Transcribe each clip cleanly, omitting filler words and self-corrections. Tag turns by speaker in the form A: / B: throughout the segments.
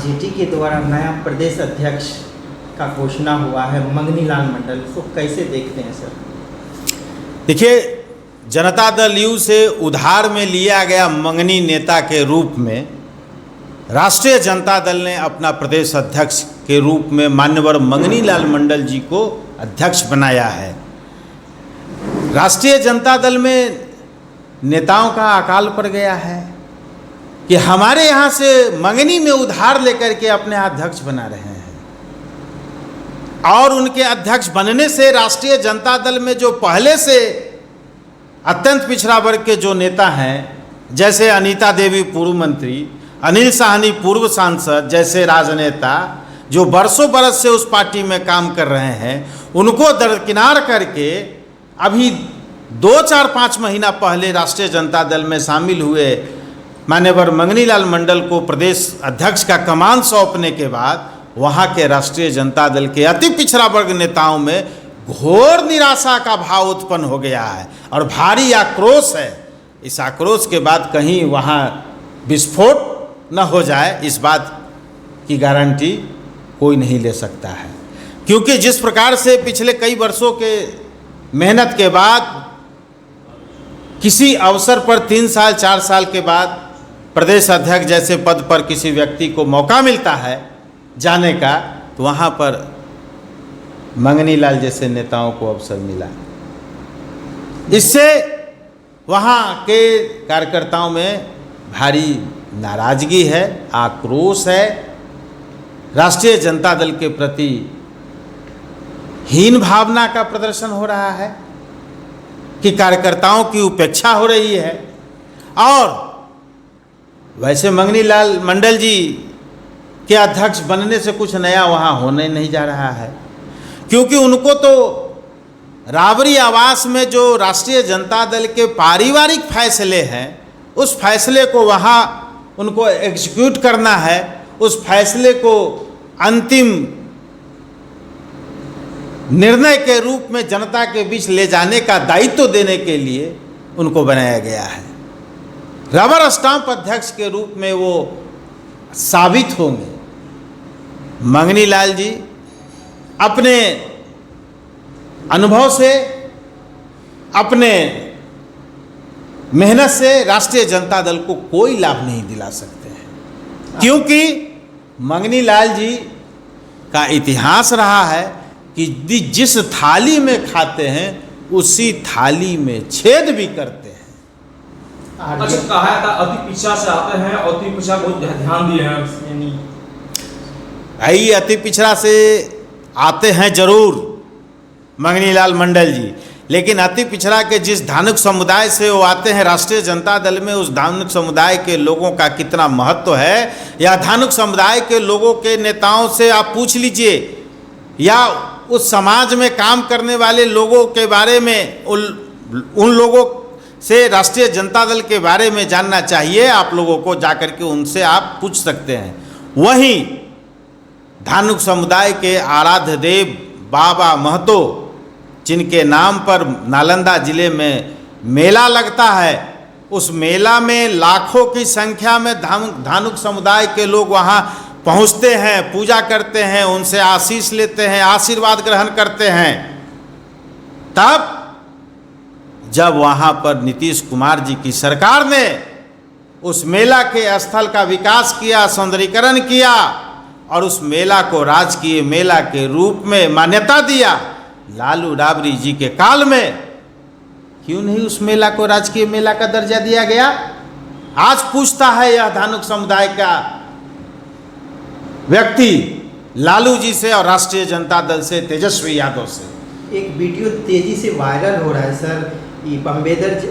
A: RJD के द्वारा नया प्रदेश अध्यक्ष का घोषणा हुआ है मंगनी लाल मंडल, उसको कैसे देखते हैं सर?
B: देखिए, जनता दल यू से उधार में लिया गया मंगनी नेता के रूप में राष्ट्रीय जनता दल ने अपना प्रदेश अध्यक्ष के रूप में मान्यवर मंगनी लाल मंडल जी को अध्यक्ष बनाया है। राष्ट्रीय जनता दल में नेताओं का अकाल पड़ गया है कि हमारे यहाँ से मंगनी में उधार लेकर के अपने अध्यक्ष बना रहे हैं, और उनके अध्यक्ष बनने से राष्ट्रीय जनता दल में जो पहले से अत्यंत पिछड़ा वर्ग के जो नेता हैं, जैसे अनीता देवी पूर्व मंत्री, अनिल साहनी पूर्व सांसद जैसे राजनेता जो बरसों बरस से उस पार्टी में काम कर रहे हैं, उनको दरकिनार करके अभी 2-4-5 महीना पहले राष्ट्रीय जनता दल में शामिल हुए मान्यवर मंगनी लाल मंडल को प्रदेश अध्यक्ष का कमान सौंपने के बाद वहाँ के राष्ट्रीय जनता दल के अति पिछड़ा वर्ग नेताओं में घोर निराशा का भाव उत्पन्न हो गया है और भारी आक्रोश है। इस आक्रोश के बाद कहीं वहाँ विस्फोट न हो जाए, इस बात की गारंटी कोई नहीं ले सकता है, क्योंकि जिस प्रकार से पिछले कई वर्षों के मेहनत के बाद किसी अवसर पर 3 साल 4 साल के बाद प्रदेश अध्यक्ष जैसे पद पर किसी व्यक्ति को मौका मिलता है जाने का, तो वहाँ पर मंगनी लाल जैसे नेताओं को अवसर मिला। इससे वहाँ के कार्यकर्ताओं में भारी नाराजगी है, आक्रोश है, राष्ट्रीय जनता दल के प्रति हीन भावना का प्रदर्शन हो रहा है कि कार्यकर्ताओं की उपेक्षा हो रही है। और वैसे मंगनी लाल मंडल जी के अध्यक्ष बनने से कुछ नया वहाँ होने नहीं जा रहा है, क्योंकि उनको तो राबरी आवास में जो राष्ट्रीय जनता दल के पारिवारिक फैसले हैं, उस फैसले को वहाँ उनको एग्जीक्यूट करना है, उस फैसले को अंतिम निर्णय के रूप में जनता के बीच ले जाने का दायित्व देने के लिए उनको बनाया गया है। रबर स्टाम्प अध्यक्ष के रूप में वो साबित होंगे। मंगनी लाल जी अपने अनुभव से, अपने मेहनत से राष्ट्रीय जनता दल को कोई लाभ नहीं दिला सकते हैं, क्योंकि मंगनी लाल जी का इतिहास रहा है कि जिस थाली में खाते हैं उसी थाली में छेद भी करते हैं।
C: अच्छा, कहा था अति पिछड़ा से आते हैं, अति पिछड़ा बहुत ध्यान दिए हैं।
B: भाई, अति पिछड़ा से आते हैं जरूर मंगनी लाल मंडल जी, लेकिन अति पिछड़ा के जिस धानुक समुदाय से वो आते हैं राष्ट्रीय जनता दल में, उस धानुक समुदाय के लोगों का कितना महत्व है, या धानुक समुदाय के लोगों के नेताओं से आप पूछ लीजिए, या उस समाज में काम करने वाले लोगों के बारे में, उन लोगों से राष्ट्रीय जनता दल के बारे में जानना चाहिए आप लोगों को, जाकर के उनसे आप पूछ सकते हैं। वहीं धानुक समुदाय के आराध्य देव बाबा महतो, जिनके नाम पर नालंदा जिले में मेला लगता है, उस मेला में लाखों की संख्या में धानुक समुदाय के लोग वहाँ पहुँचते हैं, पूजा करते हैं, उनसे आशीष लेते हैं, आशीर्वाद ग्रहण करते हैं। तब जब वहाँ पर नीतीश कुमार जी की सरकार ने उस मेला के स्थल का विकास किया, सौंदर्यीकरण किया और उस मेला को राजकीय मेला के रूप में मान्यता दिया, लालू राबड़ी जी के काल में क्यों नहीं उस मेला को राजकीय मेला का दर्जा दिया गया? आज पूछता है यह धानुक समुदाय का व्यक्ति लालू जी से और राष्ट्रीय जनता दल से, तेजस्वी यादव से।
A: एक वीडियो तेजी से वायरल हो रहा है सर, ये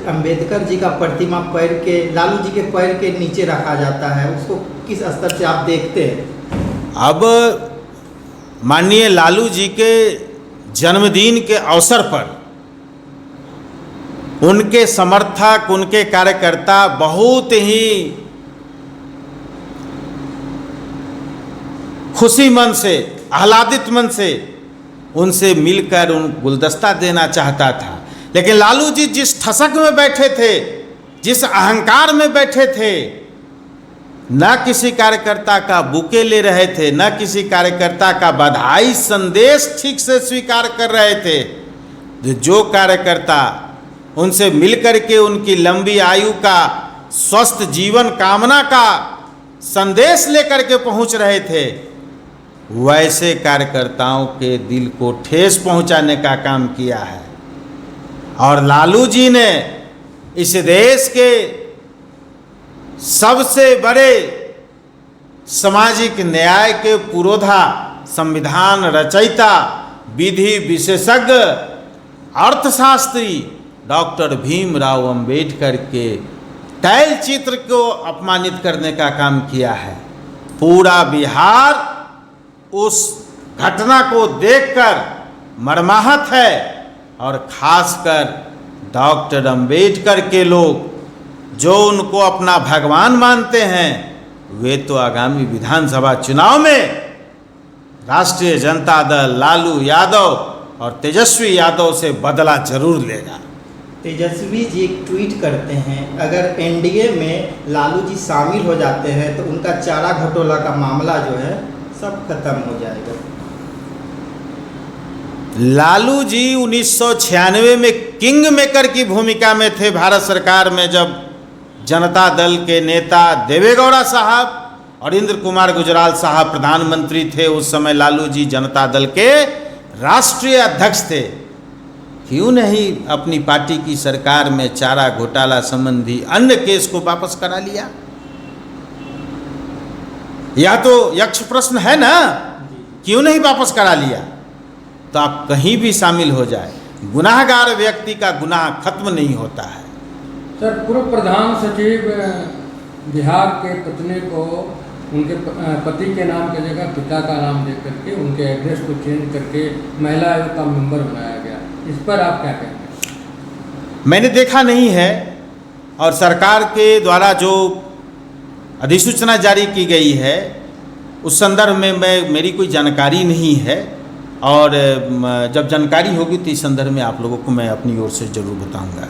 A: अम्बेडकर जी का प्रतिमा पैर के, लालू जी के पैर के नीचे रखा जाता है, उसको किस स्तर से आप देखते हैं?
B: अब माननीय लालू जी के जन्मदिन के अवसर पर उनके समर्थक, उनके कार्यकर्ता बहुत ही खुशी मन से, आह्लादित मन से उनसे मिलकर उन गुलदस्ता देना चाहता था, लेकिन लालू जी जिस ठसक में बैठे थे, जिस अहंकार में बैठे थे न किसी कार्यकर्ता का बुके ले रहे थे, न किसी कार्यकर्ता का बधाई संदेश ठीक से स्वीकार कर रहे थे। जो कार्यकर्ता उनसे मिलकर के उनकी लंबी आयु का, स्वस्थ जीवन कामना का संदेश लेकर के पहुंच रहे थे, वैसे कार्यकर्ताओं के दिल को ठेस पहुंचाने का काम किया है। और लालू जी ने इस देश के सबसे बड़े सामाजिक न्याय के पुरोधा, संविधान रचयिता, विधि विशेषज्ञ, अर्थशास्त्री डॉक्टर भीमराव अंबेडकर के तैल चित्र को अपमानित करने का काम किया है। पूरा बिहार उस घटना को देखकर मर्माहत है और खासकर डॉक्टर अंबेडकर के लोग जो उनको अपना भगवान मानते हैं, वे तो आगामी विधानसभा चुनाव में राष्ट्रीय जनता दल लालू यादव और तेजस्वी यादव से बदला जरूर लेगा।
A: तेजस्वी जी एक ट्वीट करते हैं, अगर एनडीए में लालू जी शामिल हो जाते हैं तो उनका चारा घोटाला का मामला जो है सब खत्म हो जाएगा।
B: लालू जी 1996 में किंग मेकर की भूमिका में थे भारत सरकार में, जब जनता दल के नेता देवेगौड़ा साहब और इंद्र कुमार गुजराल साहब प्रधानमंत्री थे। उस समय लालू जी जनता दल के राष्ट्रीय अध्यक्ष थे। क्यों नहीं अपनी पार्टी की सरकार में चारा घोटाला संबंधी अन्य केस को वापस करा लिया? यह तो यक्ष प्रश्न है ना, क्यों नहीं वापस करा लिया? तो आप कहीं भी शामिल हो जाए, गुनाहगार व्यक्ति का गुनाह खत्म नहीं होता है।
D: सर, पूर्व प्रधान सचिव बिहार के पत्नी को उनके पति के नाम की जगह पिता का नाम दे करके उनके एड्रेस को चेंज करके महिला आयोग का मेंबर बनाया गया, इस पर आप क्या कहते हैं?
B: मैंने देखा नहीं है, और सरकार के द्वारा जो अधिसूचना जारी की गई है उस संदर्भ में मेरी कोई जानकारी नहीं है, और जब जानकारी होगी तो इस संदर्भ में आप लोगों को मैं अपनी ओर से ज़रूर बताऊंगा।